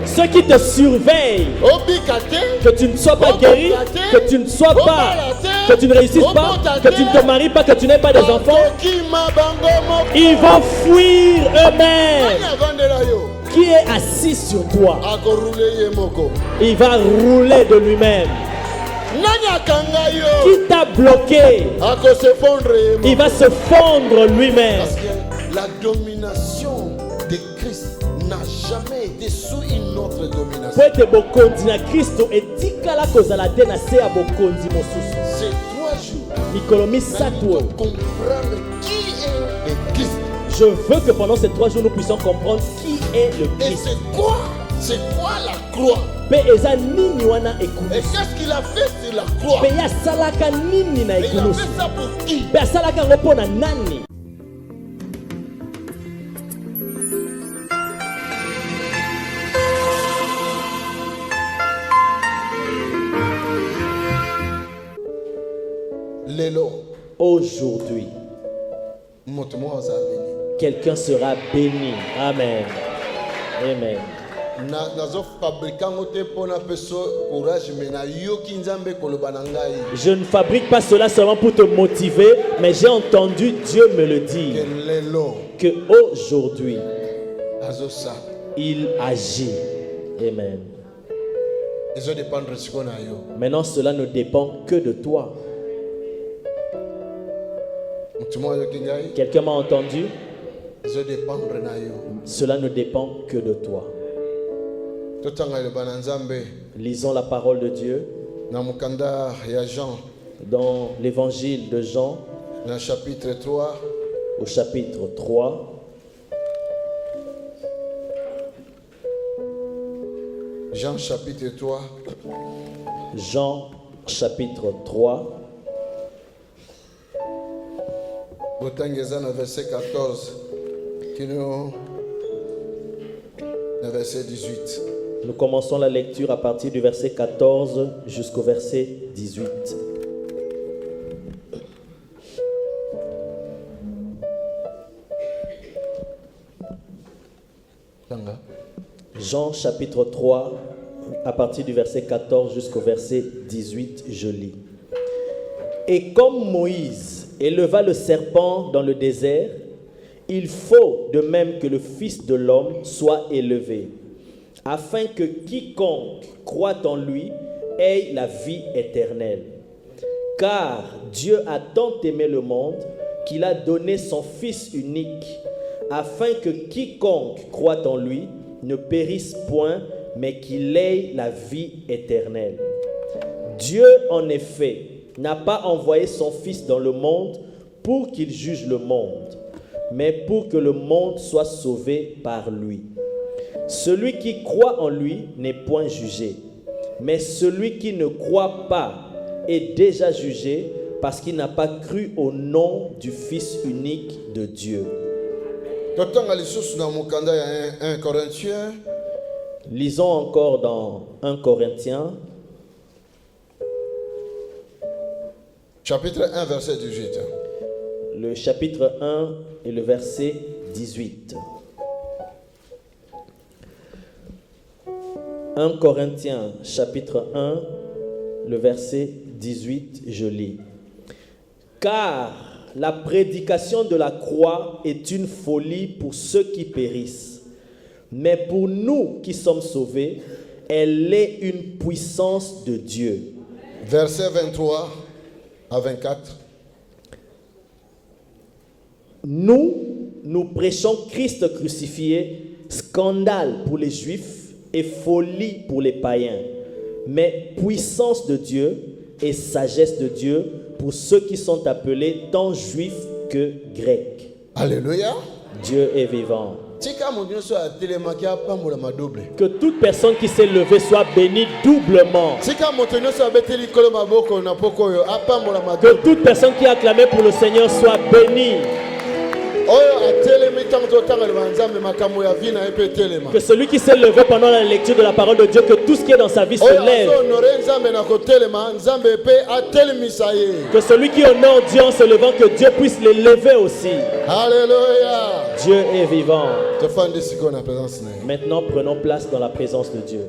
Ceux qui te surveillent, que tu ne sois pas guéri, que tu ne sois pas, que tu ne réussisses pas, que tu ne te maries pas, que tu n'aies pas des enfants, ils vont fuir eux-mêmes. Qui est assis sur toi, il va rouler de lui-même. Qui t'a bloqué, il va se fondre lui-même. Parce que la domination de Christ n'a jamais été sous une autre domination. Ces 3 jours, comprendre qui est le Christ. Je veux que pendant ces 3 jours, nous puissions comprendre qui est le Et Christ. c'est quoi la croix? Et qu'est-ce qu'il a fait sur la croix? Et il a fait ça pour qui? Aujourd'hui, quelqu'un sera béni. Amen. Amen. Je ne fabrique pas cela seulement pour te motiver, mais j'ai entendu Dieu me le dire. Que aujourd'hui, il agit. Amen. Maintenant, cela ne dépend que de toi. Quelqu'un m'a entendu? Cela ne dépend que de toi. Lisons la parole de Dieu dans l'évangile de Jean, au chapitre 3. Jean chapitre 3. Jean chapitre 3. Verset 14, verset 18. Nous commençons la lecture à partir du verset 14 jusqu'au verset 18. Jean chapitre 3, à partir du verset 14 jusqu'au verset 18, je lis. Et comme Moïse éleva le serpent dans le désert, il faut de même que le Fils de l'homme soit élevé, afin que quiconque croit en lui ait la vie éternelle. Car Dieu a tant aimé le monde qu'il a donné son Fils unique, afin que quiconque croit en lui ne périsse point, mais qu'il ait la vie éternelle. Dieu, en effet, n'a pas envoyé son Fils dans le monde pour qu'il juge le monde, mais pour que le monde soit sauvé par lui. Celui qui croit en lui n'est point jugé, mais celui qui ne croit pas est déjà jugé parce qu'il n'a pas cru au nom du Fils unique de Dieu. Lisons encore dans 1 Corinthiens. Chapitre 1, verset 18. Le chapitre 1 et le verset 18. 1 Corinthiens, chapitre 1, le verset 18, je lis. Car la prédication de la croix est une folie pour ceux qui périssent, mais pour nous qui sommes sauvés, elle est une puissance de Dieu. Verset 23 à 24. Nous prêchons Christ crucifié, scandale pour les Juifs et folie pour les païens, mais puissance de Dieu et sagesse de Dieu pour ceux qui sont appelés tant Juifs que Grecs. Alléluia. Dieu est vivant. Que toute personne qui s'est levée soit bénie doublement. Que toute personne qui a acclamé pour le Seigneur soit bénie. Que celui qui s'est levé pendant la lecture de la parole de Dieu, que tout ce qui est dans sa vie se lève. Que celui qui honore Dieu en se levant, que Dieu puisse le lever aussi. Alléluia. Dieu est vivant. présence. Maintenant, prenons place dans la présence de Dieu.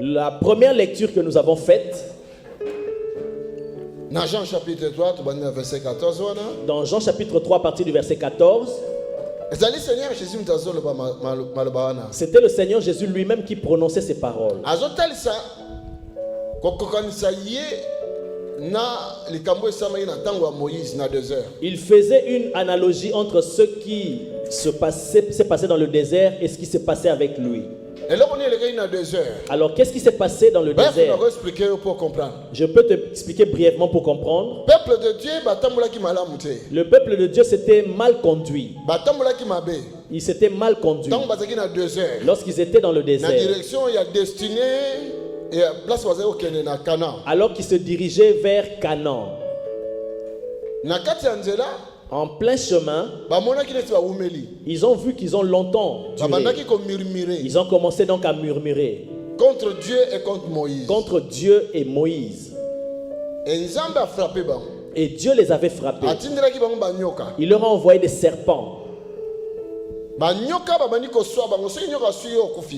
La première lecture que nous avons faite, dans Jean chapitre 3, verset 14, dans Jean chapitre 3, à partir du verset 14, c'était le Seigneur Jésus lui-même qui prononçait ces paroles. Il faisait une analogie entre ce qui s'est passé dans le désert et ce qui s'est passé avec lui. Alors, qu'est-ce qui s'est passé dans le désert? Je peux te expliquer brièvement pour comprendre. Le peuple de Dieu s'était mal conduit. Il s'était mal conduit lorsqu'ils étaient dans le désert. Alors qu'ils se dirigeaient vers Canaan. En plein chemin, ils ont vu qu'ils ont longtemps duré. Ils ont commencé donc à murmurer contre Dieu et contre Moïse. Contre Dieu et Moïse. Et Dieu les avait frappés. Il leur a envoyé des serpents.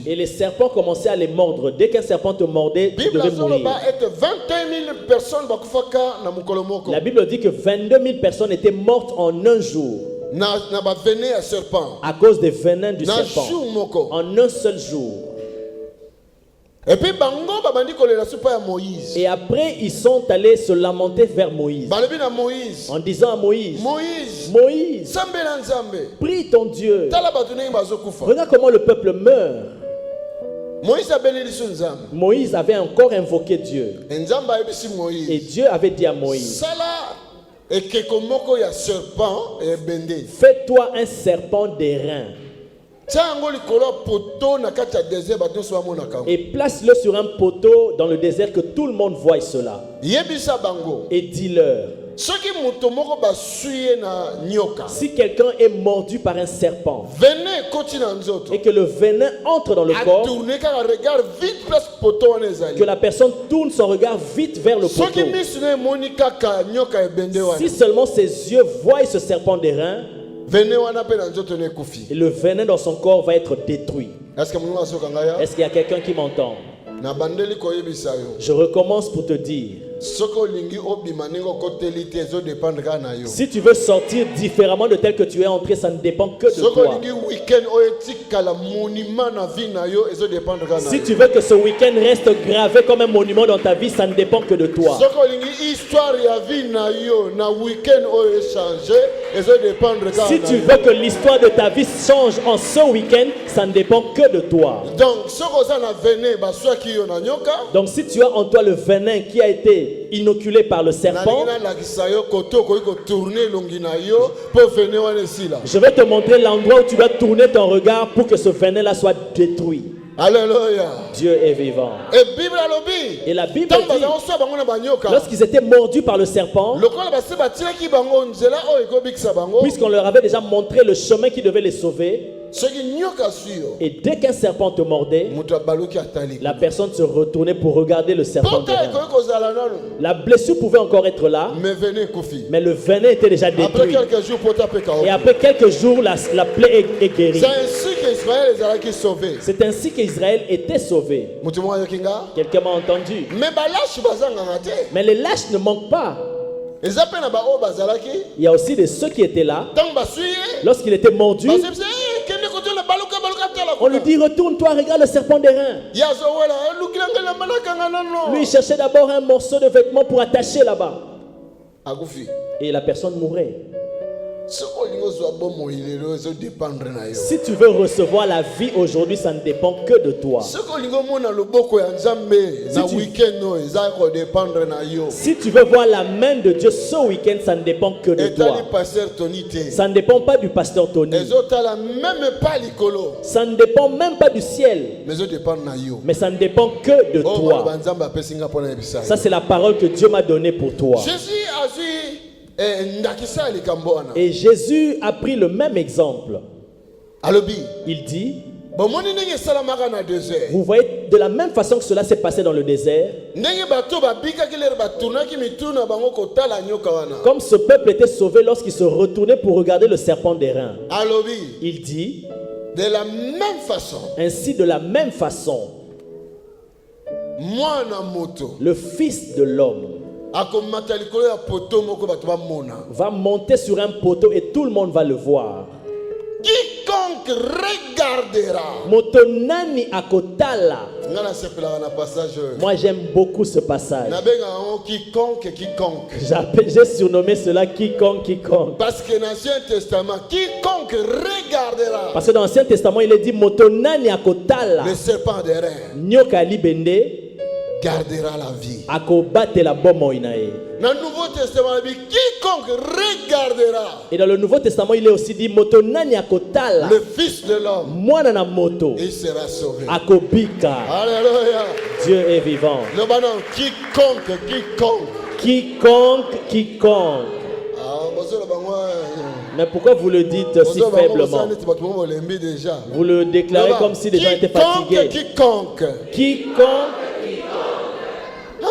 Et les serpents commençaient à les mordre. Dès qu'un serpent te mordait, tu devais mourir. La Bible dit que 22 000 personnes étaient mortes en un jour à cause des venins du serpent. En un seul jour. Et après, ils sont allés se lamenter vers Moïse en disant à Moïse, Moïse, prie ton Dieu. Regarde comment le peuple meurt. Moïse avait encore invoqué Dieu. Et Dieu avait dit à Moïse, fais-toi un serpent d'airain et place-le sur un poteau dans le désert, que tout le monde voie cela. Et dis-leur, si quelqu'un est mordu par un serpent et que le venin entre dans le corps, que la personne tourne son regard vite vers le poteau. Si seulement ses yeux voient ce serpent d'airain, et le venin dans son corps va être détruit. Est-ce qu'il y a quelqu'un qui m'entend? Je recommence pour te dire, si tu veux sortir différemment de tel que tu es entré, ça ne dépend que de toi. Si tu veux que ce week-end reste gravé comme un monument dans ta vie, ça ne dépend que de toi. Si tu veux que l'histoire de ta vie change en ce week-end, ça ne dépend que de toi. Donc si tu as en toi le venin qui a été inoculé par le serpent, je vais te montrer l'endroit où tu dois tourner ton regard pour que ce venin-là soit détruit. Alléluia. Dieu est vivant. Et la Bible dit, lorsqu'ils étaient mordus par le serpent, puisqu'on leur avait déjà montré le chemin qui devait les sauver, et dès qu'un serpent te mordait, la personne se retournait pour regarder le serpent. La blessure pouvait encore être là, mais le venin était déjà détruit. Et après quelques jours, la plaie est guérie. C'est ainsi qu'Israël était sauvé. Quelqu'un m'a entendu? Mais les lâches ne manquent pas. Il y a aussi de ceux qui étaient là. Lorsqu'il était mordu, on lui dit, retourne-toi, regarde le serpent d'airain. Lui, il cherchait d'abord un morceau de vêtement pour attacher là-bas. Et la personne mourait. Si tu veux recevoir la vie aujourd'hui, ça ne dépend que de toi. Si tu veux voir la main de Dieu ce week-end, ça ne dépend que de toi. Ça ne dépend pas du pasteur Tony. Ça ne dépend même pas du ciel. Mais ça ne dépend que de toi. Ça, c'est la parole que Dieu m'a donnée pour toi. Et Jésus a pris le même exemple. Il dit, vous voyez, de la même façon que cela s'est passé dans le désert, comme ce peuple était sauvé lorsqu'il se retournait pour regarder le serpent d'airain. Il dit, de la même façon, ainsi de la même façon, le Fils de l'homme va monter sur un poteau et tout le monde va le voir. Quiconque regardera. Motonani akotala. Moi j'aime beaucoup ce passage. Quiconque. J'ai surnommé cela quiconque. Parce que dans l'Ancien Testament, quiconque regardera. Parce que dans l'Ancien Testament, il est dit Motonani akotala. Le serpent d'airain. Nyoka libende. Gardera la vie. Dans le Nouveau Testament, il dit quiconque regardera. Et dans le Nouveau Testament, il est aussi dit Motonani akotala. Le Fils de l'homme. Mwana na moto. Il sera sauvé. Akobika. Alléluia. Dieu est vivant. Le banon Quiconque. Mais pourquoi vous le dites si faiblement? Vous le déclarez comme si les gens étaient fatigués. Quiconque.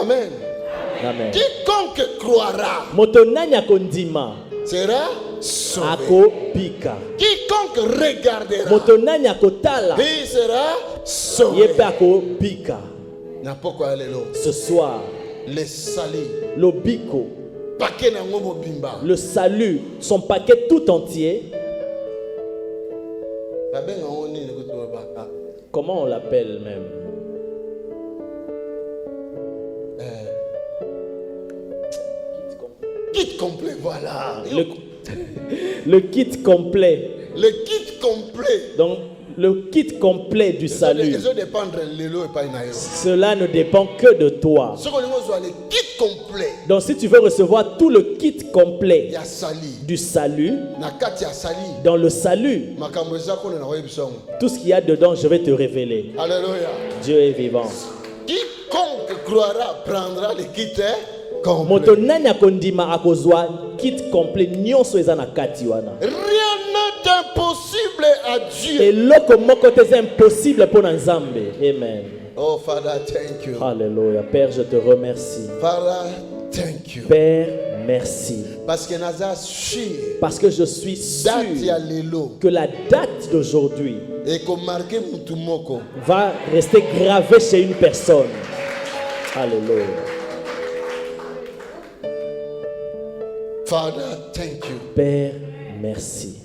Amen. Quiconque croira sera sauvé. Quiconque regardera, il sera sauvé. Ce soir, le salut, son paquet tout entier. Comment on l'appelle même? Kit complet, voilà. Le kit complet. Le kit complet. Donc, le kit complet du salut. Cela ne dépend que de toi. Donc, si tu veux recevoir tout le kit complet du salut, dans le salut, tout ce qu'il y a dedans, je vais te révéler. Alléluia. Dieu est vivant. Quiconque croira prendra le kit complet. Kit complet. Rien n'est impossible à Dieu. Et l'autre est impossible pour Nzambe. Amen. Oh Father, thank you. Alléluia. Père, je te remercie. Father, thank you. Père, merci. Parce que je suis sûr que la date d'aujourd'hui va rester gravée chez une personne. Alléluia. Father, thank you. Père, merci.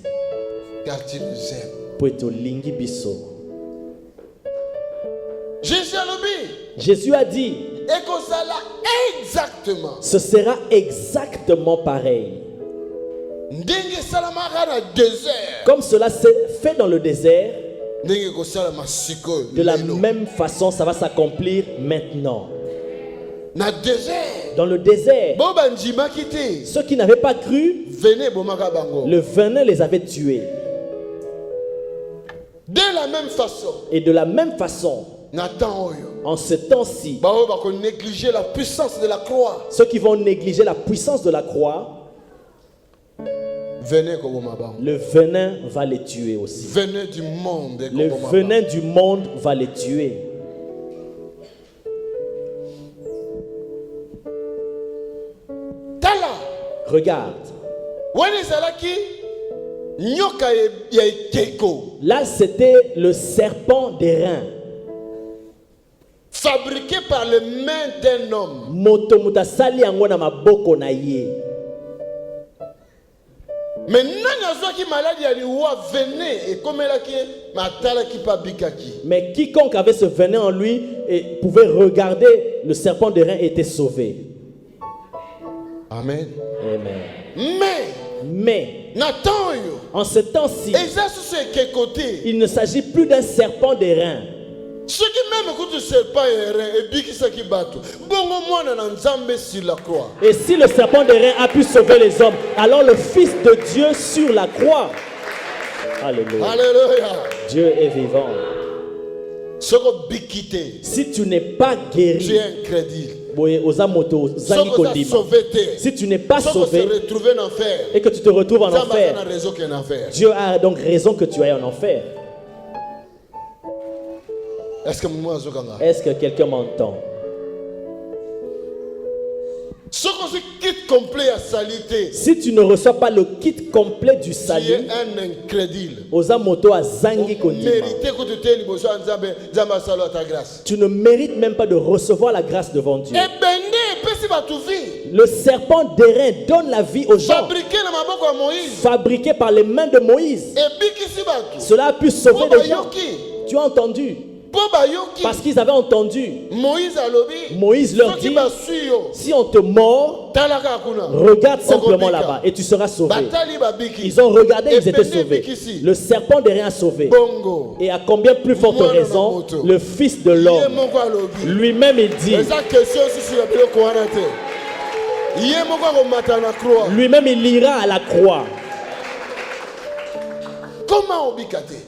Car tu nous aimes. Pueto lingi biso. Jésus a dit. Et que ça là exactement. Ce sera exactement pareil. Comme cela s'est fait dans le désert, de la même façon, ça va s'accomplir maintenant. Dans le désert, ceux qui n'avaient pas cru, le venin les avait tués. De la même façon. Et de la même façon, en ce temps-ci, négliger la puissance de la croix. Ceux qui vont négliger la puissance de la croix, le venin va les tuer aussi. Le venin du monde va les tuer. Regarde. Là, c'était le serpent d'airain. Fabriqué par les mains d'un homme. Mais mais quiconque avait ce venin en lui et pouvait regarder le serpent d'airain était sauvé. Amen. Amen. Mais En ce temps-ci, il ne s'agit plus d'un serpent d'airain. Ceux qui même écoutent le serpent et puis qui battent. Et si le serpent d'airain a pu sauver les hommes, alors le Fils de Dieu sur la croix. Alléluia. Alléluia. Dieu est vivant. Si tu n'es pas guéri, tu es incrédule. Si tu n'es pas sauvé et que tu te retrouves en enfer, Dieu a donc raison que tu ailles en enfer. Est-ce que quelqu'un m'entend? Si tu ne reçois pas le kit complet du salut, tu es un incrédule. Tu ne mérites même pas de recevoir la grâce devant Dieu. Le serpent d'airain donne la vie aux gens, fabriqué par les mains de Moïse. Cela a pu sauver des gens. Tu as entendu? Parce qu'ils avaient entendu. Moïse leur dit, si on te mord, regarde simplement là-bas et tu seras sauvé. Ils ont regardé, ils étaient sauvés. Le serpent d'airain a sauvé. Et à combien plus forte raison, le Fils de l'homme lui-même, il dit, lui-même il ira à la croix.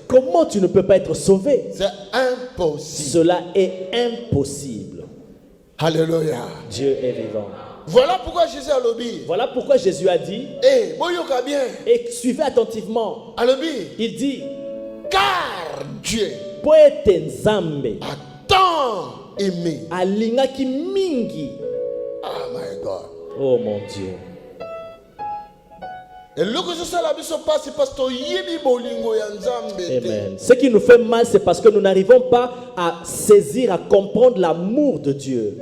Comment tu ne peux pas être sauvé? C'est impossible. Cela est impossible. Alléluia. Dieu est vivant. Voilà pourquoi Jésus a lobby. Voilà pourquoi Jésus a dit, et suivez attentivement. Il dit, car Dieu a tant aimé. Alingaki mingi. Oh my God. Oh mon Dieu. Amen. Ce qui nous fait mal, c'est parce que nous n'arrivons pas à saisir, à comprendre l'amour de Dieu.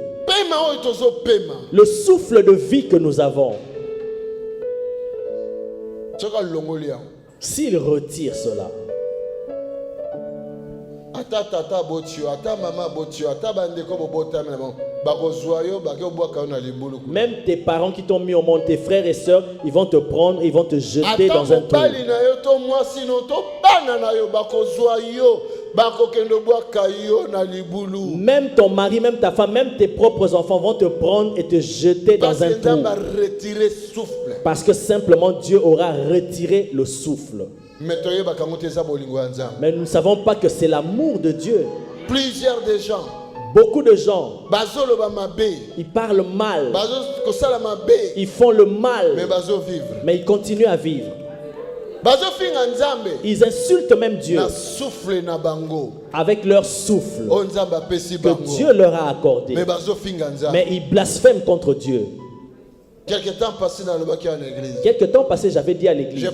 Le souffle de vie que nous avons. S'il retire cela, même tes parents qui t'ont mis au monde, tes frères et sœurs, ils vont te prendre, ils vont te jeter dans un trou. Même ton mari, même ta femme, même tes propres enfants vont te prendre et te jeter dans un trou. Parce que simplement Dieu aura retiré le souffle. Mais nous ne savons pas que c'est l'amour de Dieu. Plusieurs des gens, beaucoup de gens, ils parlent mal, ils font le mal, mais ils continuent à vivre. Ils insultent même Dieu avec leur souffle que Dieu leur a accordé, mais ils blasphèment contre Dieu. Quelque temps passé, j'avais dit à l'église. Je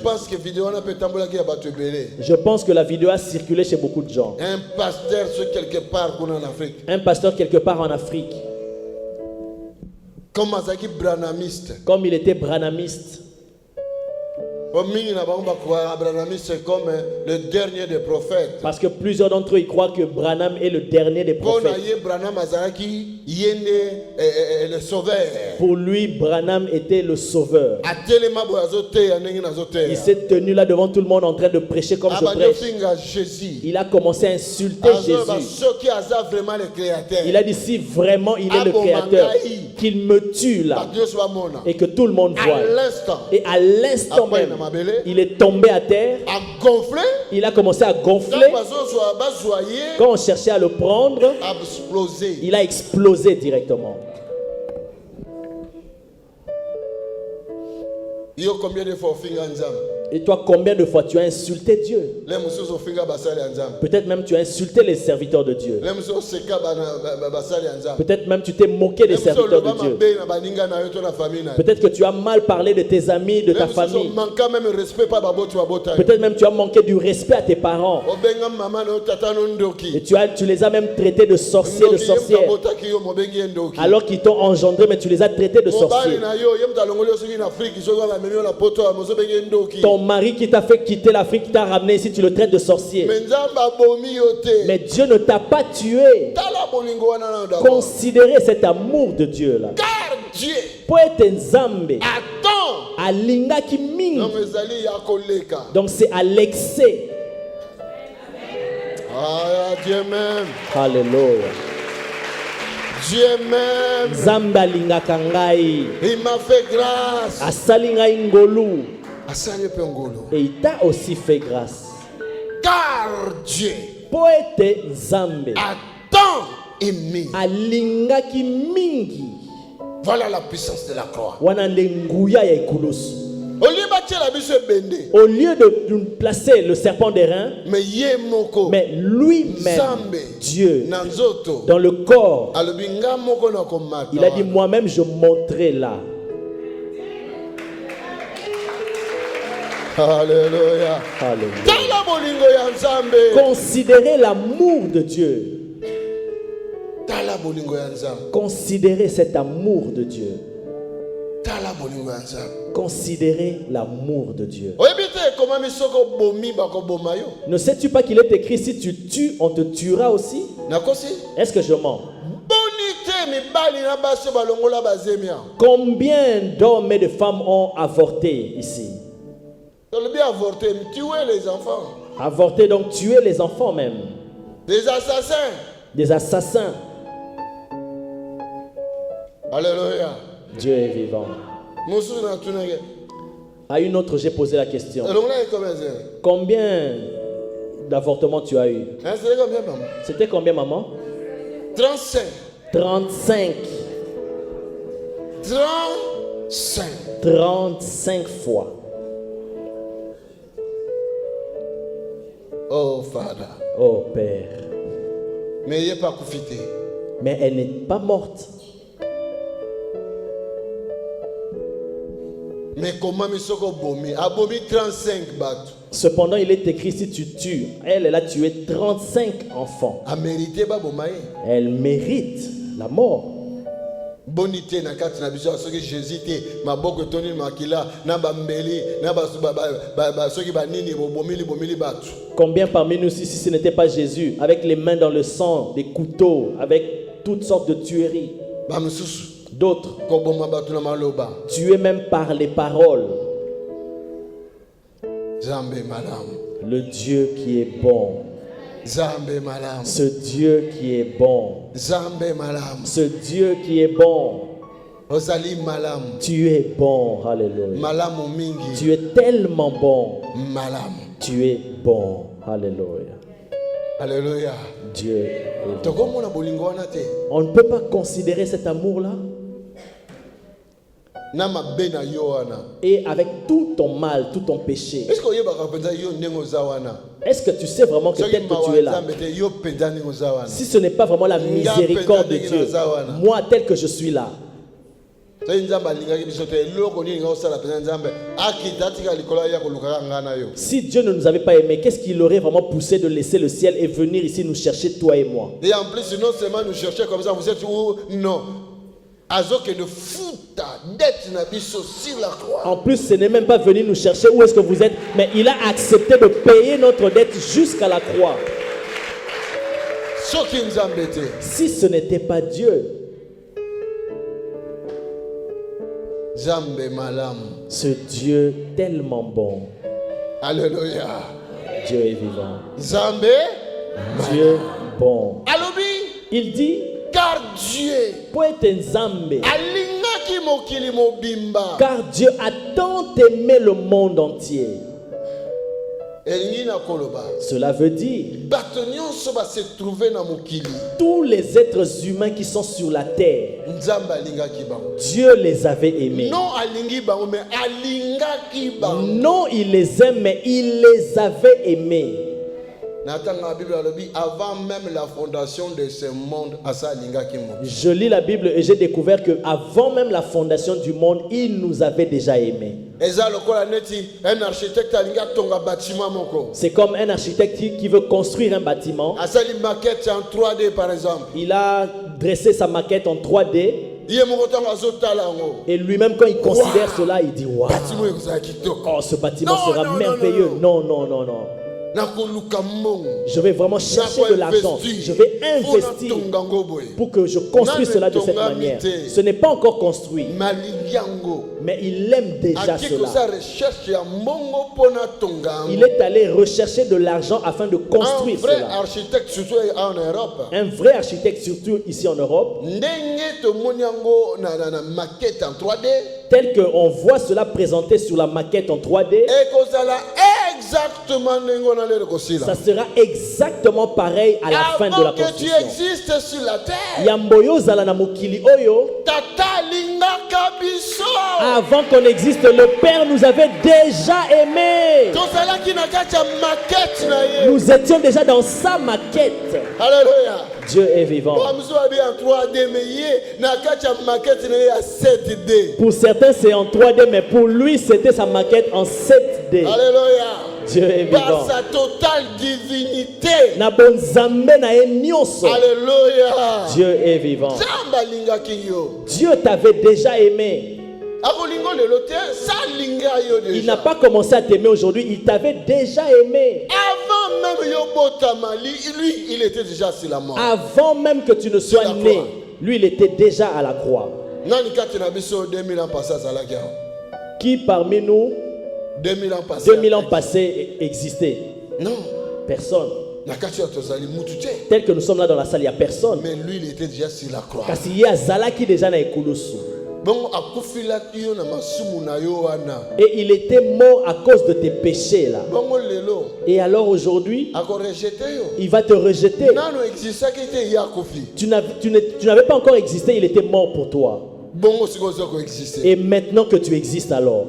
pense que la vidéo a circulé chez beaucoup de gens. Un pasteur quelque part en Afrique. Un pasteur quelque part en Afrique. Comme il était branhamiste. C'est comme le dernier des prophètes. Parce que plusieurs d'entre eux ils croient que Branham est le dernier des prophètes. Pour lui, Branham était le sauveur. Il s'est tenu là devant tout le monde en train de prêcher comme je prêche. Il a commencé à insulter Jésus. Il a dit si vraiment il est le créateur, qu'il me tue là et que tout le monde voit. Et à l'instant même, il est tombé à terre. Il a commencé à gonfler. Quand on cherchait à le prendre, il a explosé directement. Et toi, combien de fois tu as insulté Dieu? Peut-être même tu as insulté les serviteurs de Dieu. Peut-être même tu t'es moqué des serviteurs de Dieu. Peut-être que tu as mal parlé de tes amis, de ta famille. Peut-être même tu as manqué du respect à tes parents. Et tu les as même traités de sorciers, de sorcières. Alors qu'ils t'ont engendré, mais tu les as traités de sorciers. Ton mari qui t'a fait quitter l'Afrique, qui t'a ramené ici, tu le traites de sorcier. Mais Dieu ne t'a pas tué. Considérez cet amour de Dieu là. Car Dieu alingaki mingi. Donc ezali ya koleka. Donc c'est à l'excès. Ah, Dieu même. Alléluia. Dieu même. Nzambe alingaka ngai. Il m'a fait grâce. Asali ngai ngolu. Asali pe ngolu. Et il t'a aussi fait grâce. Car Dieu Poete Nzambe a tant aimé. alingaki mingi. Voilà la puissance de la croix. Wana nde nguya ya ikulusu. Au lieu de placer le serpent d'airain, mais lui-même, Dieu, dans le corps, il a dit, moi-même je monterai là. Alléluia. Alléluia. Considérez l'amour de Dieu. Considérez cet amour de Dieu. Considérez l'amour de Dieu. Ne sais-tu pas qu'il est écrit, si tu tues, on te tuera aussi? Est-ce que je mens? Combien d'hommes et de femmes ont avorté ici? Avorter, donc tuer les enfants même. Des assassins. Des assassins. Alléluia. Dieu est vivant. À une autre, j'ai posé la question. Combien d'avortements tu as eu? C'était combien, maman? 35. 35. 35. 35 fois. Oh, Father. Oh, Père. Mais il n'est pas confité. Mais elle n'est pas morte. Mais comment abomi 35 bateaux. Cependant, il est écrit, si tu tues, elle a tué 35 enfants. Elle mérite la mort. Bonité na kati na biso soki Jésus te maboko toni makila na bambeli na ba soki banini bomili batu. Combien parmi nous si ce n'était pas Jésus, avec les mains dans le sang, des couteaux, avec toutes sortes de tueries. D'autres tués même par les paroles. Le Dieu qui est bon. Ce Dieu qui est bon. Ce Dieu qui est bon. Tu es bon. Alléluia. Tu es tellement bon. Tu es bon. Alléluia. Alléluia. Dieu est bon. On ne peut pas considérer cet amour-là. Et avec tout ton mal, tout ton péché. Est-ce que tu sais vraiment que tel que tu es là? Si ce n'est pas vraiment la miséricorde de Dieu, moi tel que je suis là. Si Dieu ne nous avait pas aimés, qu'est-ce qui l'aurait vraiment poussé de laisser le ciel et venir ici nous chercher, toi et moi? Et en plus, non seulement nous chercher comme ça, vous êtes où? Non. En plus, ce n'est même pas venu nous chercher où est-ce que vous êtes, mais il a accepté de payer notre dette jusqu'à la croix. Si ce n'était pas Dieu, ce Dieu tellement bon. Alléluia. Dieu est vivant. Dieu bon. Il dit, car Dieu car Dieu a tant aimé le monde entier. Cela veut dire tous les êtres humains qui sont sur la terre, Dieu les avait aimés. Non, il les aime, mais il les avait aimés. Avant même la fondation de ce monde, je lis la Bible et j'ai découvert que avant même la fondation du monde, il nous avait déjà aimés. C'est comme un architecte qui veut construire un bâtiment. Il a dressé sa maquette en 3D. Et lui-même, quand il considère cela, il dit, waouh, oh, ce bâtiment sera merveilleux. Non, non, non, non. Je vais vraiment chercher de l'argent. Je vais investir pour que je construise cela de cette manière. Ce n'est pas encore construit. Mais il aime déjà cela. Il est allé rechercher de l'argent afin de construire cela. Un vrai architecte, surtout ici en Europe, tel qu'on voit cela présenté sur la maquette en 3D, ça sera exactement pareil à la fin de la construction. Avant qu'on existe, le Père nous avait déjà aimés. Nous étions déjà dans sa maquette. Alléluia. Dieu est vivant. Pour certains, c'est en 3D, mais pour lui, c'était sa maquette en 7D. Alléluia. Dieu est vivant. Par sa totale divinité. Alléluia. Dieu est vivant. Dieu t'avait déjà aimé. Il n'a pas commencé à t'aimer aujourd'hui, il t'avait déjà aimé. Avant même lui, il était déjà sur la mort. Avant même que tu ne sois né, lui, il était déjà à la croix. Qui parmi nous 2000 ans passés existait? Non. Personne. Tel que nous sommes là dans la salle, il n'y a personne. Mais lui, il était déjà sur la croix. Parce qu'il y a Zalaki déjà dans Ekulusu. Et il était mort à cause de tes péchés là. Et alors aujourd'hui, il va te rejeter. Tu n'avais pas encore existé, il était mort pour toi. Et maintenant que tu existes alors,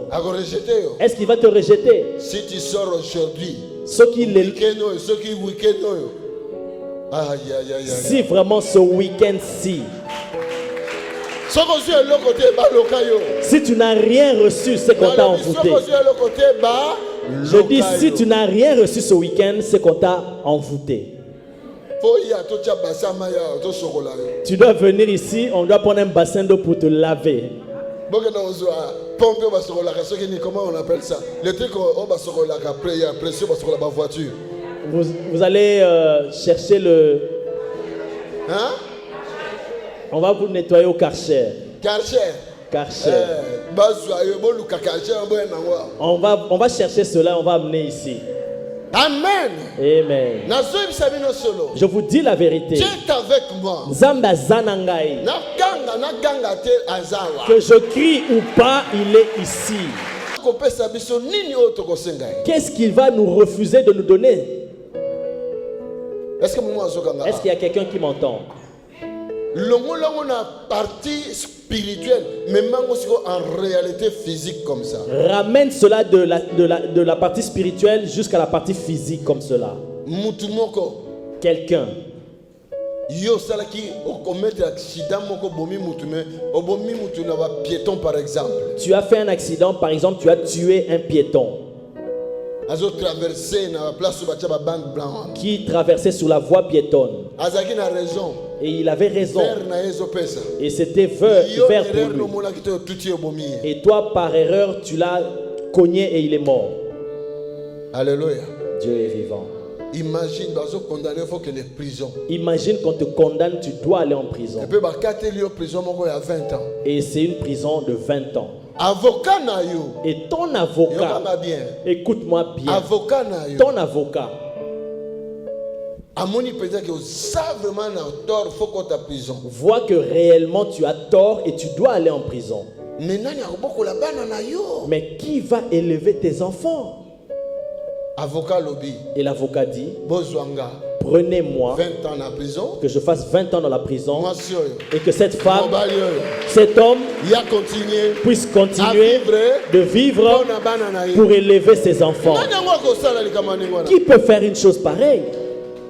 est-ce qu'il va te rejeter? Si tu sors aujourd'hui, si vraiment ce week-end-ci, si tu n'as rien reçu, c'est qu'on t'a envoûté. Je dis, si tu n'as rien reçu ce week-end, c'est qu'on t'a envoûté. Tu dois venir ici, on doit prendre un bassin d'eau pour te laver. Comment on appelle ça? Le truc on voiture. Vous allez chercher le... Hein? On va vous nettoyer au Karcher. Karcher. On va chercher cela, on va amener ici. Amen. Amen. Je vous dis la vérité. Dieu est avec moi. Que je crie ou pas, il est ici. Qu'est-ce qu'il va nous refuser de nous donner? Est-ce qu'il y a quelqu'un qui m'entend? La partie spirituelle, mais même en réalité physique comme ça. Ramène cela de la partie spirituelle jusqu'à la partie physique comme cela. Quelqu'un. Par exemple. Tu as fait un accident, par exemple, tu as tué un piéton qui traversait sur la voie piétonne. Et il avait raison. Et c'était vert pour lui. Et toi, par erreur, tu l'as cogné et il est mort. Alléluia. Dieu est vivant. Imagine qu'on te condamne, tu dois aller en prison. Et c'est une prison de 20 ans. Et ton avocat, écoute-moi bien, ton avocat, voit que réellement tu as tort et tu dois aller en prison. Mais qui va élever tes enfants? Et l'avocat dit, prenez-moi, 20 ans en prison, que je fasse 20 ans dans la prison, et que cette femme, cet homme puisse continuer de vivre pour élever ses enfants. Qui peut faire une chose pareille?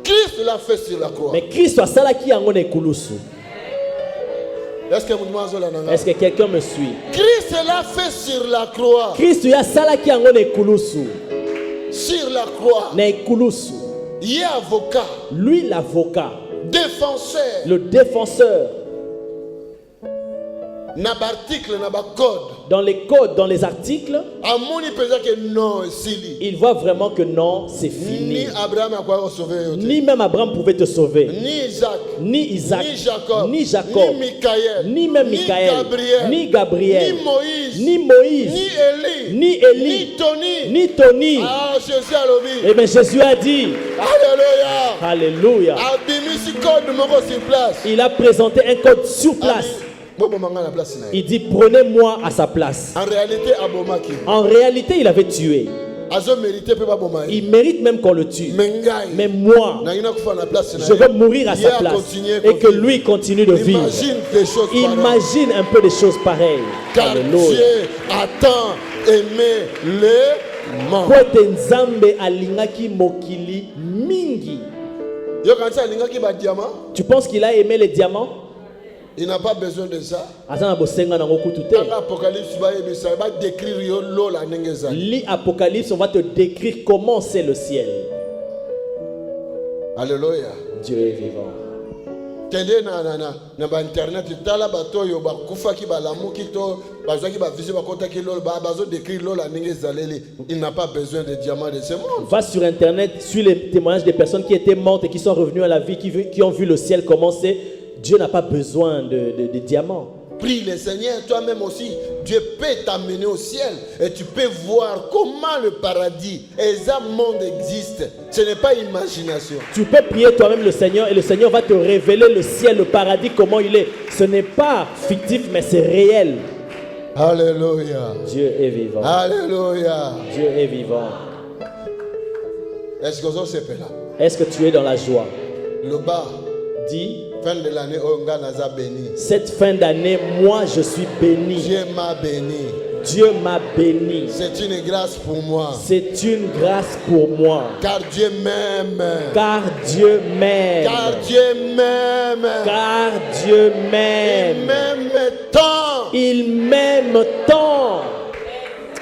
Christ l'a fait sur la croix. Mais Christ a salaki en ekulusu. Est-ce que quelqu'un me suit? Christ l'a fait sur la croix. Christ a salaki en ekulusu. Sur la croix. Na ekulusu. Il est avocat. Lui l'avocat. Défenseur. Le défenseur. dans les codes, dans les articles, il voit vraiment que non, c'est fini. Ni même Abraham pouvait te sauver. Ni Isaac, ni Jacob, ni même Michael, ni Gabriel, ni Moïse, ni Élie, ni Tony. Et bien Jésus a dit, Alléluia. Il a présenté un code sur place. Il dit, prenez-moi à sa place. En réalité, il avait tué. Il mérite même qu'on le tue. Mais moi, je vais mourir à sa place et que lui continue de vivre. Imagine un peu des choses pareilles. Dieu a tant aimé le monde. Tu penses qu'il a aimé les diamants? Il n'a pas besoin de ça. L'Apocalypse, on va te décrire comment c'est le ciel. Alléluia. Dieu est vivant. Il n'a pas besoin de diamants de ce monde. Va sur internet, suis les témoignages des personnes qui étaient mortes et qui sont revenues à la vie, qui ont vu le ciel commencer. Dieu n'a pas besoin de diamants. Prie le Seigneur, toi-même aussi. Dieu peut t'amener au ciel et tu peux voir comment le paradis et le monde existe. Ce n'est pas imagination. Tu peux prier toi-même le Seigneur et le Seigneur va te révéler le ciel, le paradis, comment il est. Ce n'est pas fictif, mais c'est réel. Alléluia. Dieu est vivant. Alléluia. Dieu est vivant. Est-ce que vous êtes là? Est-ce que tu es dans la joie? Le bas. Dis. Fin de l'année, béni. Cette fin d'année, moi je suis béni. Dieu m'a béni. Dieu m'a béni. C'est une grâce pour moi. C'est une grâce pour moi. Car Dieu m'aime. Car Dieu m'aime. Car Dieu m'aime. Car Dieu m'aime. Il m'aime tant. Il m'aime tant.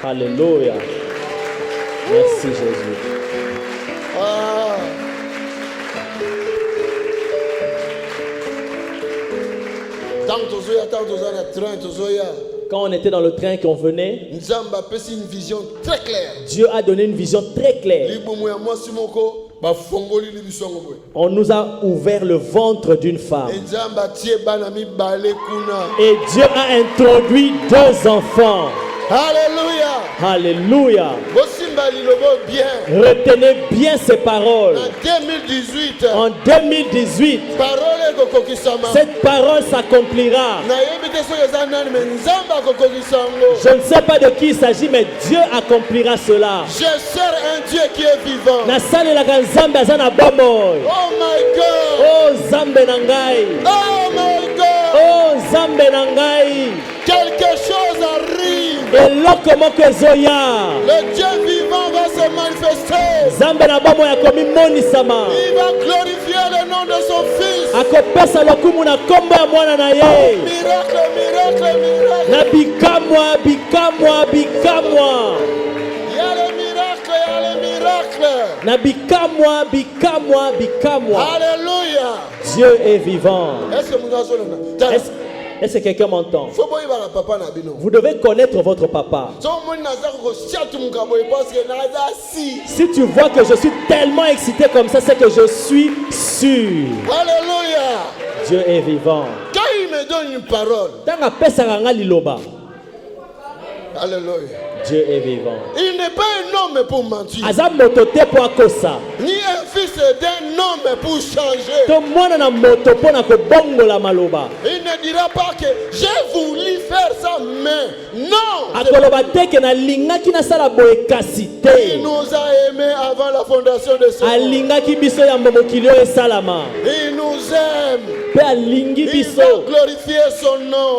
Alléluia. Merci Jésus. Ah. Quand on était dans le train qu'on venait, Dieu a donné une vision très claire. On nous a ouvert le ventre d'une femme. Et Dieu a introduit 2 enfants. Alléluia. Alléluia. Retenez bien ces paroles. En 2018, cette parole s'accomplira. Je ne sais pas de qui il s'agit, mais Dieu accomplira cela. Je sers un Dieu qui est vivant. Oh my God. Oh Zambe Nangai. Oh my God. Oh Zambe Nangai. Quelque chose arrive. Le Dieu vivant va se manifester. Il va glorifier le nom de son Fils. Miracle, miracle, miracle. Il y a le miracle, il y a le miracle. Alléluia. Dieu est vivant. Est-ce que nous avons Est-ce que quelqu'un m'entend? Vous devez connaître votre papa. Si tu vois que je suis tellement excité comme ça, c'est que je suis sûr. Alléluia. Dieu est vivant. Quand il me donne une parole. Alléluia. Dieu est vivant. Il n'est pas un homme pour mentir. Ni un fils d'un homme pour changer. Il ne dira pas que j'ai voulu faire ça, mais non. Il nous a aimés avant la fondation de ce monde. Il nous aime. Il va glorifier son nom.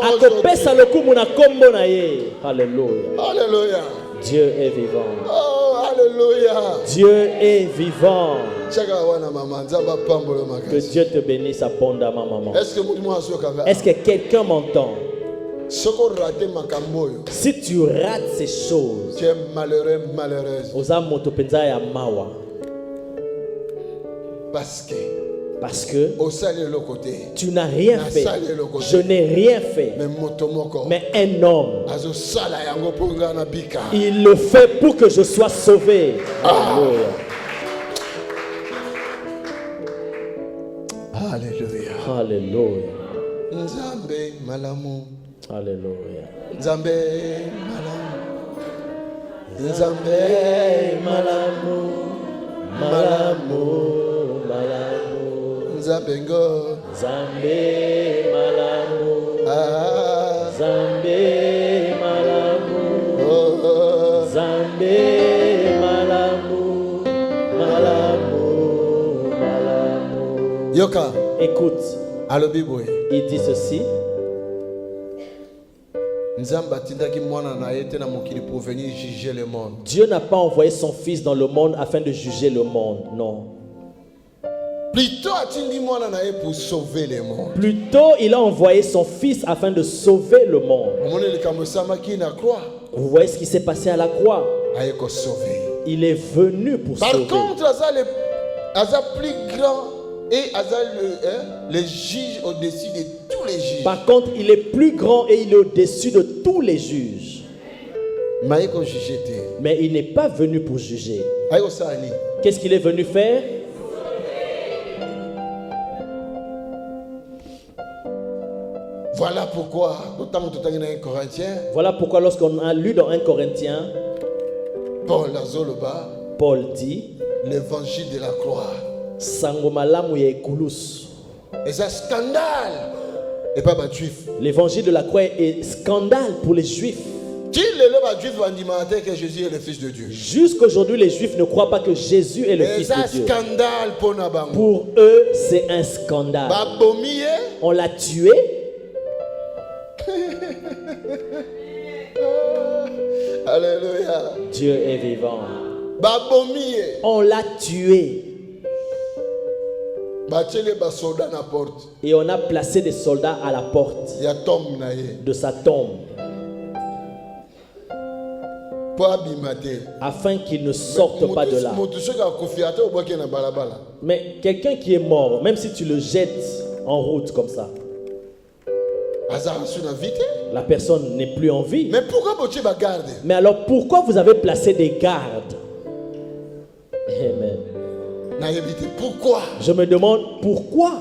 Alléluia. Dieu est vivant. Oh, alléluia. Dieu est vivant. Que Dieu te bénisse abondamment, maman. Est-ce que quelqu'un m'entend? Si tu rates ces choses, tu es malheureux, malheureuse. Parce que Parce que tu n'as rien fait. Je n'ai rien fait. Mais un homme, il le fait pour que je sois sauvé. Alléluia. Alléluia. Nzambe malamu. Alléluia. Nzambe malamu. Nzambe malamu. Malamu. Malamu. Nzambe ngo. Nzambe malamu. Nzambe malamu. Nzambe malamu. Malamu. Malamu. Yoka. Écoute. Il dit ceci. Dieu n'a pas envoyé son fils dans le monde afin de juger le monde. Non. Plutôt pour sauver le monde. Plutôt, il a envoyé son fils afin de sauver le monde. Vous voyez ce qui s'est passé à la croix. Il est venu pour sauver. Par contre, Aza plus grand et Aza le juge au-dessus de tous les juges. Par contre, il est plus grand et il est au-dessus de tous les juges. Mais il n'est pas venu pour juger. Qu'est-ce qu'il est venu faire? Voilà pourquoi lorsqu'on a lu dans 1 Corinthiens, Paul dit l'évangile de la croix. Et c'est un scandale. Et pas les juifs. L'évangile de la croix est scandale pour les juifs. Que Jésus est le Fils de Dieu. Jusqu'aujourd'hui, les juifs ne croient pas que Jésus est le Fils de Dieu. Scandale pour eux, c'est un scandale. On l'a tué. Alléluia. Dieu est vivant. On l'a tué. Et on a placé des soldats à la porte de sa tombe afin qu'il ne sorte pas de là. Mais quelqu'un qui est mort, même si tu le jettes en route comme ça, la personne n'est plus en vie. Mais alors pourquoi vous avez placé des gardes? Amen. Pourquoi? Je me demande pourquoi.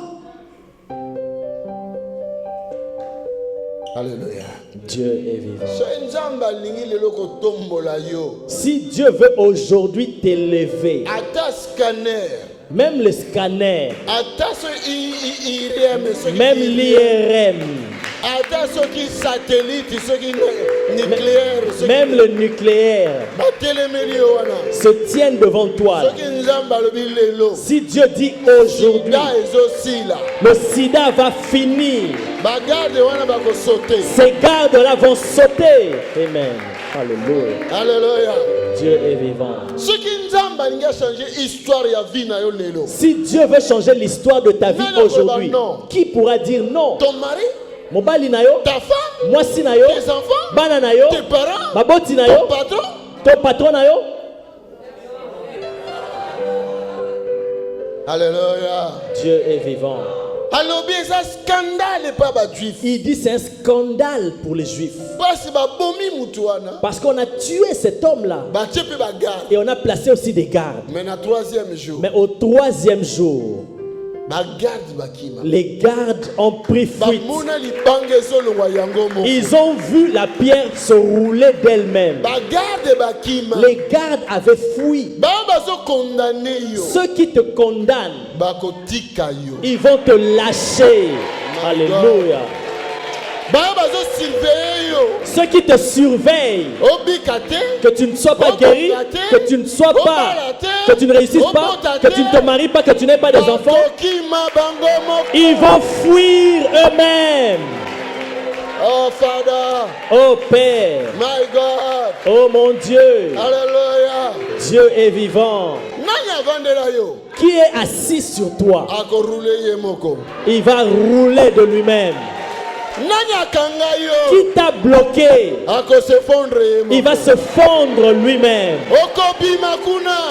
Alléluia. Dieu est vivant. Si Dieu veut aujourd'hui t'élever, même le scanner, même l'IRM, même le nucléaire se tiennent devant toi. Si Dieu dit aujourd'hui, le sida va finir, ces gardes-là vont sauter. Amen. Alléluia. Alléluia. Dieu est vivant. Si Dieu veut changer l'histoire de ta vie aujourd'hui, qui pourra dire non? Ton mari, mobali na yo, ta femme, mwasi na yo, tes enfants, bana na yo, tes parents, maboti na yo, ton patron, ton patron na yo. Alléluia. Dieu est vivant. Alors bien ça scandale pas ba juif. Il dit c'est un scandale pour les juifs. Parce qu'on a tué cet homme-là. Et on a placé aussi des gardes. Mais au troisième jour, les gardes ont pris fuite. Ils ont vu la pierre se rouler d'elle-même. Les gardes avaient fui. Ceux qui te condamnent, ils vont te lâcher. Alléluia. Ceux qui te surveillent, que tu ne sois pas guéri, que tu ne sois pas, que tu ne réussisses pas, que tu ne te maries pas, que tu n'aies pas des enfants, ils vont fuir eux-mêmes. Oh Father, oh Père, my God, oh mon Dieu, Alléluia. Dieu est vivant. Qui est assis sur toi? Il va rouler de lui-même. Qui t'a bloqué? Il va se fondre lui-même.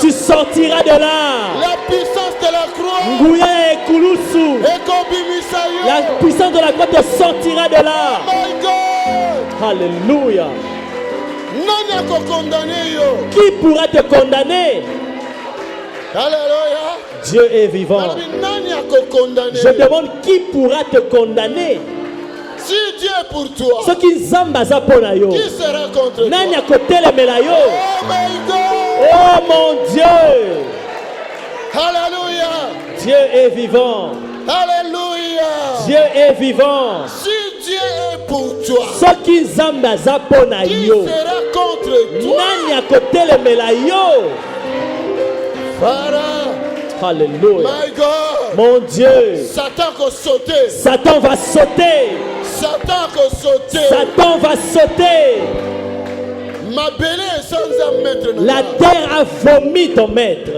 Tu sortiras de là. La puissance de la croix. La puissance de la croix te sortira de là. My God. Alléluia. Qui pourra te condamner? Alléluia. Dieu est vivant. Je demande qui pourra te condamner? Si Dieu est pour toi, qui qui sera contre toi? Oh my God. Oh mon Dieu. Alléluia. Dieu est vivant. Alléluia. Dieu est vivant. Si Dieu est pour toi, qui sera contre toi? Alléluia. My God. Mon Dieu. Satan va sauter. Satan va sauter. Satan va sauter. Satan va sauter. Ma belle sans un maître. La terre a vomi ton maître.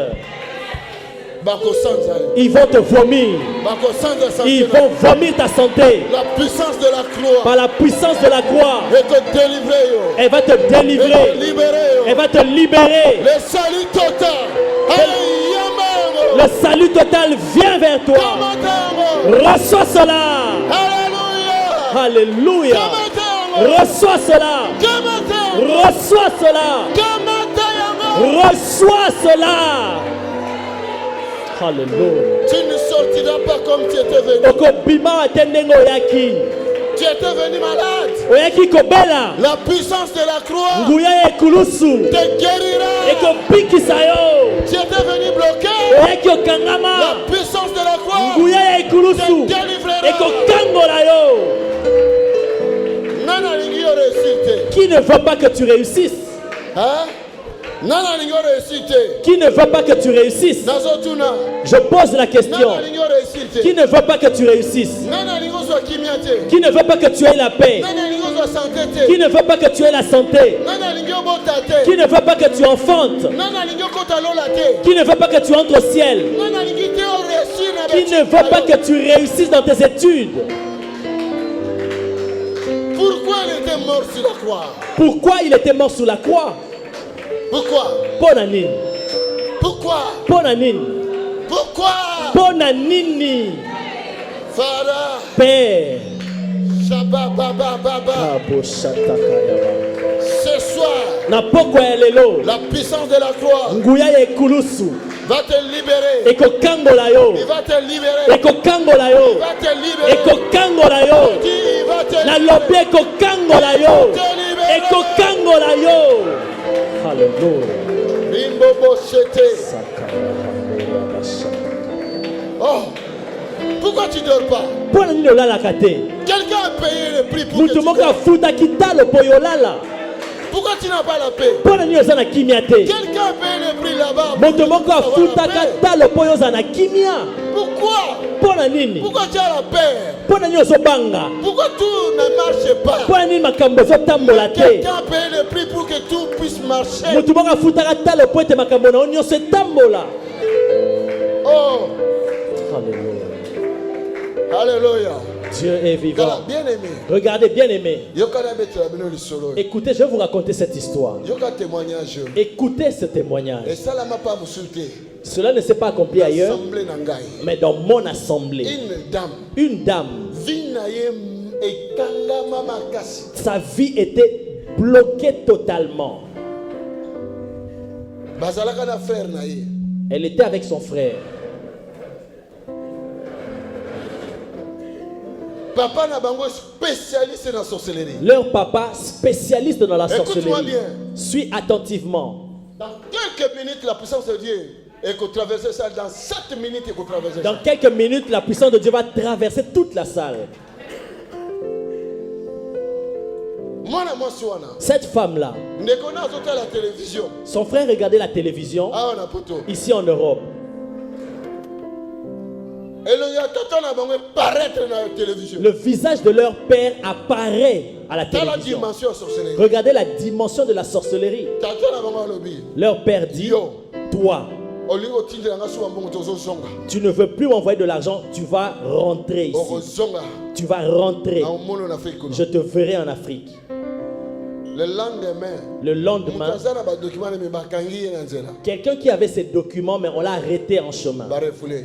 Ils vont te vomir. Ils vont vomir ta santé. La puissance de la croix. Par la puissance de la croix. Elle va te délivrer. Elle va te libérer. Le salut total. Le salut total vient vers toi. Reçois cela. Alléluia. Reçois cela. Reçois cela. Reçois cela. Alléluia. Tu ne sortiras pas comme tu étais venu. Tu étais venu malade. La puissance de la croix te guérira. Tu étais venu bloqué. La puissance de la croix te délivrera. Qui ne veut pas que tu réussisses? Hein? Qui ne veut pas que tu réussisses? Je pose la question. Qui ne veut pas que tu réussisses? Qui ne veut pas que tu aies la paix? Qui ne veut pas que tu aies la santé? Qui ne veut pas que tu enfantes? Qui ne veut pas que tu entres au ciel? Qui ne veut pas que tu réussisses dans tes études? Pourquoi il était mort sur la croix? Pourquoi il était mort sur la croix? Pourquoi? Bonanine. Pourquoi? Bonanine. Pourquoi? Bonanini. Fara. Père. Shabba baba baba. Ce soir, la puissance de la croix va te libérer. Il va te libérer. Il va te libérer. Oh, pourquoi tu ne dors pas? Quelqu'un a payé le prix pour que tu dors. Pourquoi tu n'as pas la paix? Quelqu'un a payé le prix là-bas. Pourquoi? Pourquoi tu as la paix? Pourquoi tout ne marche pas? Quelqu'un a payé le prix pour que tout puisse marcher. Oh. Alléluia. Dieu est vivant. Regardez, bien-aimé. Écoutez, je vais vous raconter cette histoire. Écoutez ce témoignage. Cela ne s'est pas accompli ailleurs, mais dans mon assemblée. Une dame. Sa vie était bloquée totalement. Elle était avec son frère. Papa Nabango spécialiste dans la sorcellerie. Leur papa spécialiste dans la sorcellerie. Suis attentivement. Dans quelques minutes, la puissance de Dieu est traverser ça. Dans 7 minutes, il traverser. Dans quelques minutes, la puissance de Dieu va traverser toute la salle. Cette femme-là, son frère regardait la télévision ici en Europe. Le visage de leur père apparaît à la télévision. Regardez la dimension de la sorcellerie. Leur père dit, toi, tu ne veux plus m'envoyer de l'argent, tu vas rentrer ici. Tu vas rentrer. Je te verrai en Afrique. Le lendemain, quelqu'un qui avait ses documents, mais on l'a arrêté en chemin.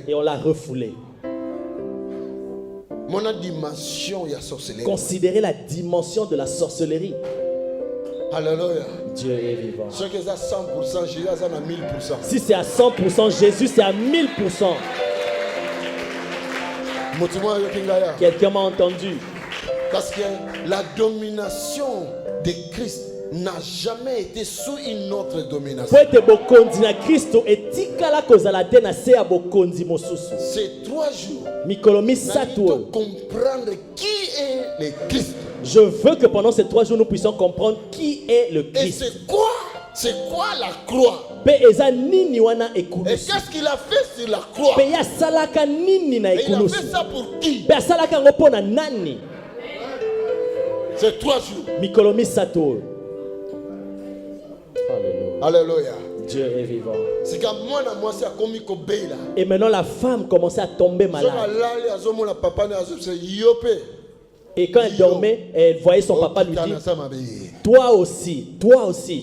Et on l'a refoulé. Considérez la dimension de la sorcellerie. Alléluia. Dieu est vivant. Si c'est à 100%, Jésus c'est à 1000%. Si c'est à 100%, Jésus c'est à 1000%. Quelqu'un m'a entendu. Parce que la domination de Christ n'a jamais été sous une autre domination. C'est 3 jours. Mikolomi Sato. Comprendre qui est le Christ. Je veux que pendant ces 3 jours nous puissions comprendre qui est le Christ. Et c'est quoi la croix? Et qu'est-ce qu'il a fait sur la croix? Et il a fait ça pour qui? C'est 3 jours. Mikolomi Sato. Alléluia. Dieu est vivant. Et maintenant la femme commençait à tomber malade. Et quand elle dormait, elle voyait son papa lui dire, toi aussi,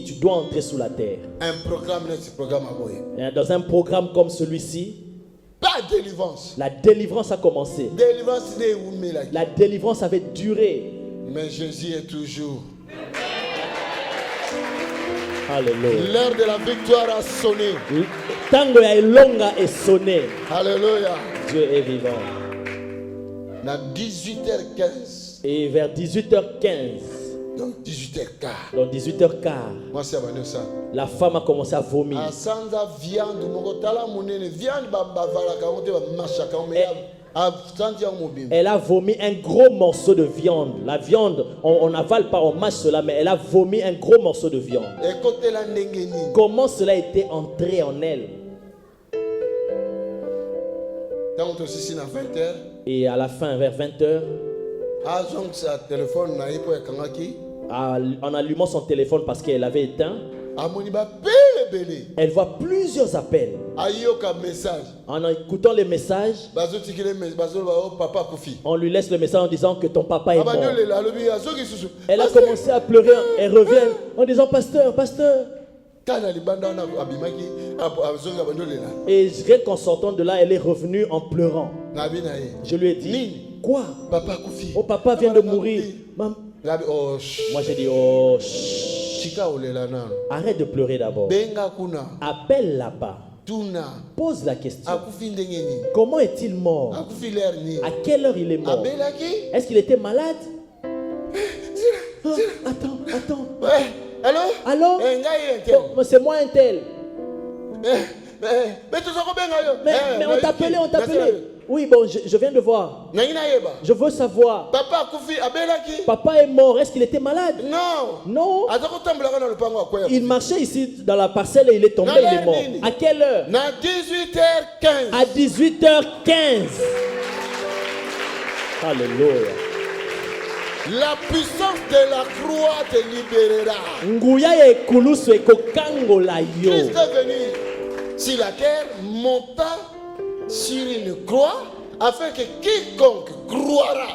tu dois entrer sous la terre. Dans un programme comme celui-ci, la délivrance a commencé. La délivrance avait duré. Mais Jésus est toujours. Alléluia. L'heure de la victoire a sonné. Tango ya longa est sonné. Alléluia. Dieu est vivant. À 18h15. Et vers 18h15. Donc 18h15. Donc 18h15. La femme a commencé à vomir. Elle a vomi un gros morceau de viande. La viande, on n'avale pas, on mâche cela, mais elle a vomi un gros morceau de viande. Comment cela était entré en elle? Et à la fin, vers 20h, en allumant son téléphone parce qu'elle avait éteint, elle voit plusieurs appels. En écoutant les messages, on lui laisse le message en disant que ton papa est mort. Elle a commencé à pleurer. Elle revient en disant, pasteur. Et rien qu'en sortant de là, elle est revenue en pleurant. Je lui ai dit, quoi? Oh, papa vient de mourir. Moi j'ai dit, oh, arrête de pleurer d'abord. Appelle là-bas. Pose la question. Comment est-il mort? À quelle heure il est mort? Est-ce qu'il était malade? Attends. Allô? Oh, c'est moi un tel. Mais on t'appelait. Oui, bon, je viens de voir. Je veux savoir. Papa est mort. Est-ce qu'il était malade? Non. Il marchait ici dans la parcelle et il est tombé, il est mort. À quelle heure? À 18h15. Alléluia. La puissance de la croix te libérera. Christ est venu sur la terre, monta sur une croix, afin que quiconque croira.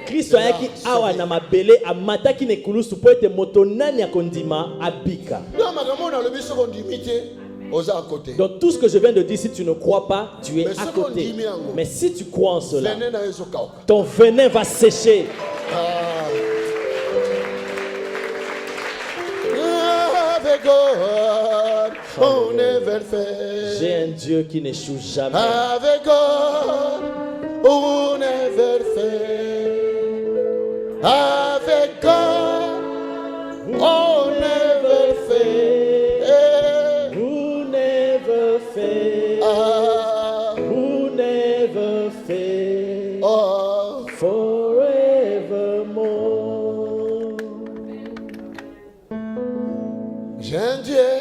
Kristo ayaki awa na mabele amataki ne kulusu po ete moto nani akondima abika. Donc tout ce que je viens de dire, si tu ne crois pas, tu es à côté. Mais si tu crois en cela, ton venin va sécher. Avec God, on never fail. J'ai un Dieu qui n'échoue jamais. Avec God, on never fail. Avec God, on never fail. Who never fail. Who never fail. Oh. Forevermore. J'ai un Dieu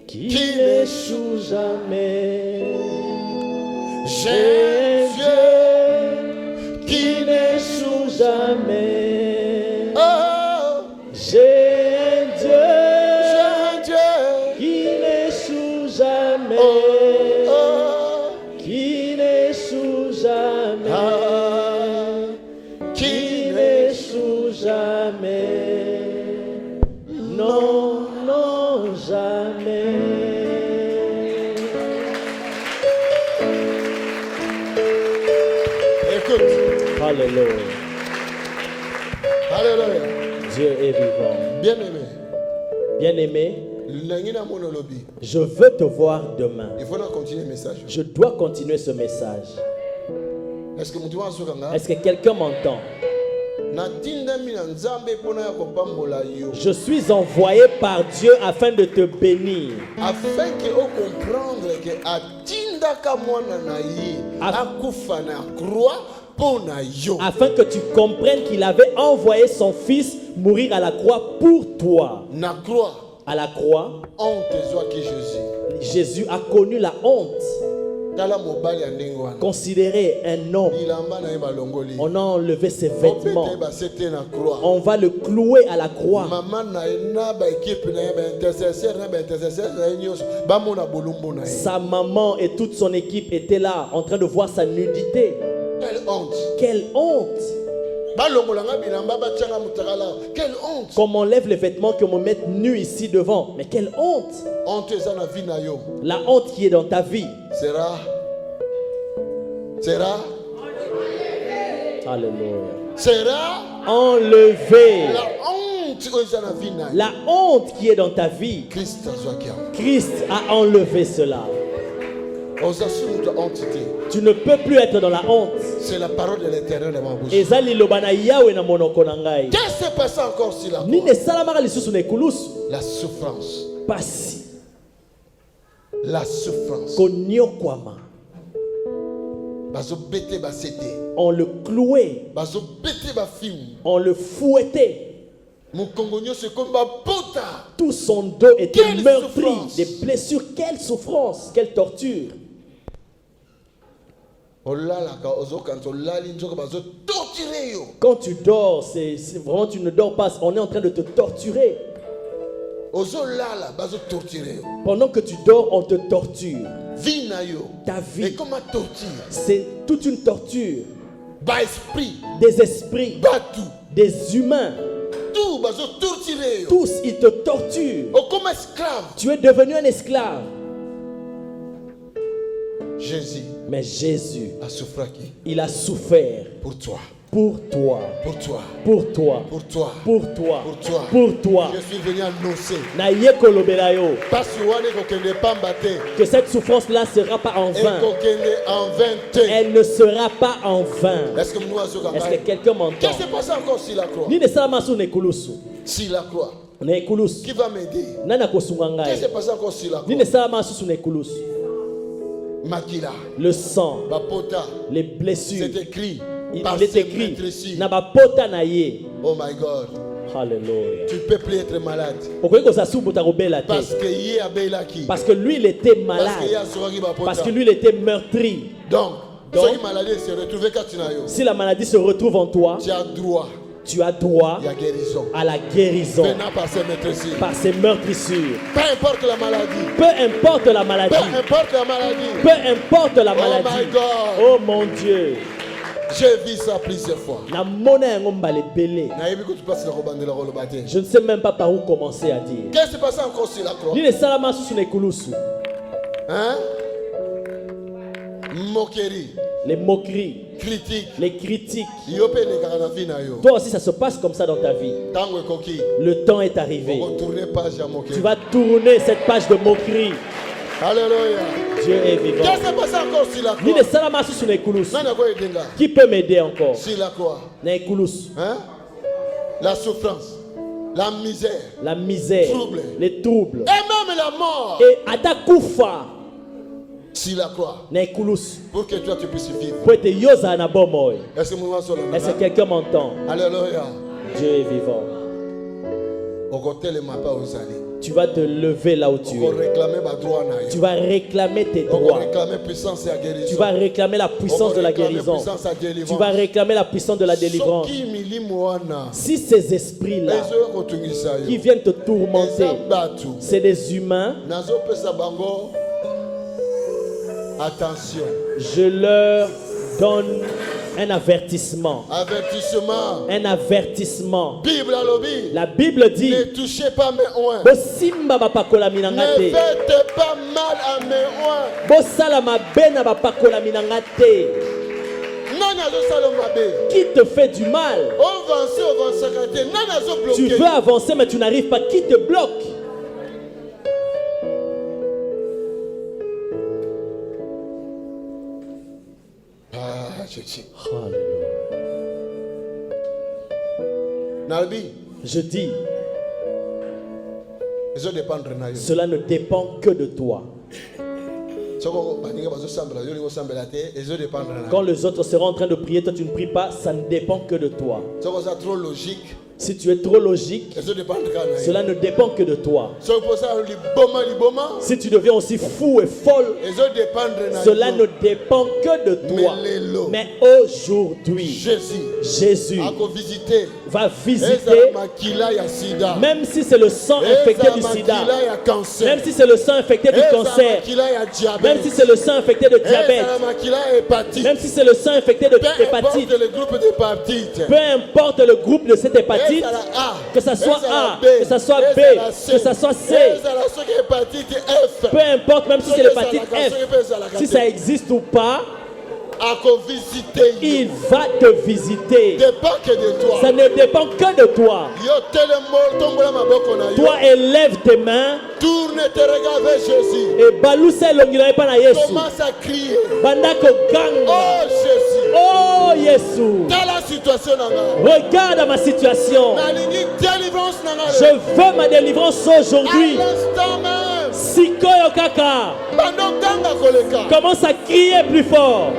qui n'échoue jamais. J'ai un Dieu qui n'échoue jamais. Oh. J'ai un Dieu qui n'échoue jamais. Oh. Qui n'échoue jamais. Qui n'échoue jamais. Alléluia. Alléluia. Dieu est vivant. Bien-aimé. Bien-aimé, je veux te voir demain. Il faut continuer le message. Je dois continuer ce message. Est-ce que quelqu'un m'entend? Je suis envoyé par Dieu afin de te bénir. Afin que vous comprendre que afin que tu comprennes qu'il avait envoyé son fils mourir à la croix pour toi. À la croix, Jésus a connu la honte. Considérez un homme, on a enlevé ses vêtements, on va le clouer à la croix. Sa maman et toute son équipe étaient là en train de voir sa nudité. Quelle honte! Quelle honte! Quelle honte! Qu'on m'enlève les vêtements, qu'on me mette nu ici devant. Mais quelle honte! La honte qui est dans ta vie sera Alléluia. Sera enlevée. La honte qui est dans ta vie, Christ a enlevé cela. Tu ne peux plus être dans la honte. C'est la parole de l'Éternel dans ma bouche. Qu'est-ce qui se passe encore si la La souffrance. Pasi. La souffrance. On le clouait. On le fouettait. Tout son dos était meurtri. Des blessures. Quelle souffrance. Quelle torture. Quand tu dors, c'est vraiment tu ne dors pas. On est en train de te torturer. Pendant que tu dors, on te torture. Ta vie, c'est toute une torture. Des esprits, des humains. Tous, ils te torturent. Tu es devenu un esclave. Jésus. Mais Jésus, il a souffert pour toi. Pour toi. Pour toi. Pour toi. Pour toi. Pour toi. Pour toi. Pour toi. Je suis venu annoncer que cette souffrance-là ne sera pas en vain. Elle ne sera pas en vain. Est-ce que quelqu'un m'entend? Qu'est-ce qui se passe encore si la croix? Si la croix. Qui va m'aider? Qu'est-ce qui se passe encore si la croix? Makila. Le sang. Bapota. Les blessures. C'est écrit. Il est écrit. Oh my God. Alléluia. Tu ne peux plus être malade. Parce que lui, il était malade. Parce que lui, il était meurtri. Donc si la maladie se retrouve en toi, tu as droit à la guérison par ses meurtrissures. Peu importe la maladie. Peu importe la maladie. Peu importe la maladie. Oh my God. Oh mon Dieu. J'ai vu ça plusieurs fois. Je ne sais même pas par où commencer à dire. Qu'est-ce qui se passe encore sur la croix? Hein? Moquerie. Les moqueries. Critiques. Les critiques. Toi aussi, ça se passe comme ça dans ta vie. Le temps est arrivé. Tu vas tourner cette page de moquerie. Alléluia. Dieu est vivant. Qu'est-ce qui se passe encore sur la croix? Qui peut m'aider encore? Sur la croix. Hein? La souffrance. La misère. La misère. Les troubles. Et même la mort. Et Atakufa. Sur la croix. Pour que toi tu puisses vivre. Est-ce que quelqu'un m'entend? Alléluia. Dieu est vivant. Tu vas te lever là où tu es. Tu vas réclamer tes droits. Tu vas réclamer la puissance de la guérison. Tu vas réclamer la puissance de la délivrance. Si ces esprits-là qui viennent te tourmenter, c'est des humains, attention. Je leur donne un avertissement. Un avertissement. La Bible dit, ne touchez pas mes oins. Ne faites pas mal à mes oins. Qui te fait du mal? Tu veux avancer mais tu n'arrives pas. Qui te bloque? Je dis, cela ne dépend que de toi. Quand les autres seront en train de prier, toi tu ne pries pas, ça ne dépend que de toi. Si tu es trop logique, cela ne dépend que de toi. Si tu deviens aussi fou et folle, cela ne dépend que de toi. Mais aujourd'hui, Jésus va visiter, même si c'est le sang infecté du sida, même si c'est le sang infecté du cancer, même si c'est le sang infecté de diabète, même si c'est le sang infecté de hépatite, peu importe le groupe de cette hépatite, que ça soit A, que ça soit B, que ça soit C, peu importe, même si c'est l'hépatite F, si ça existe ou pas, il va te visiter. Ça ne dépend que de toi. Toi, élève tes mains. Tourne tes regards vers Jésus. Et commence à crier. Oh Jésus. Oh Jésus. Regarde ma situation. Je veux ma délivrance aujourd'hui. Sikoyo kaka. Commence à crier plus fort.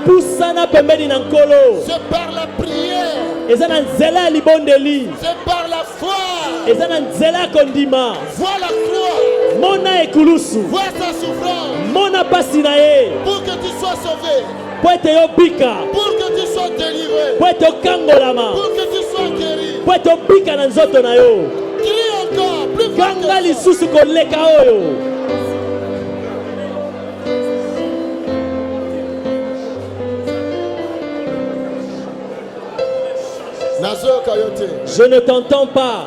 Poussana pembeni na nkolo. C'est par la prière. Ezana nzela libondeli. C'est par la foi. Ezana nzela kondima. Vois la croix. Mona ekulusu. Vois sa souffrance. Mona pasinae. Pour que tu sois sauvé. Poete yobika. Pour que tu sois délivré. Poete kangolama. Pour que tu sois guéri. Poete obika na nzoto na yo. Crie encore plus fort. Kanga lisusu koleka oyo. Je ne t'entends pas.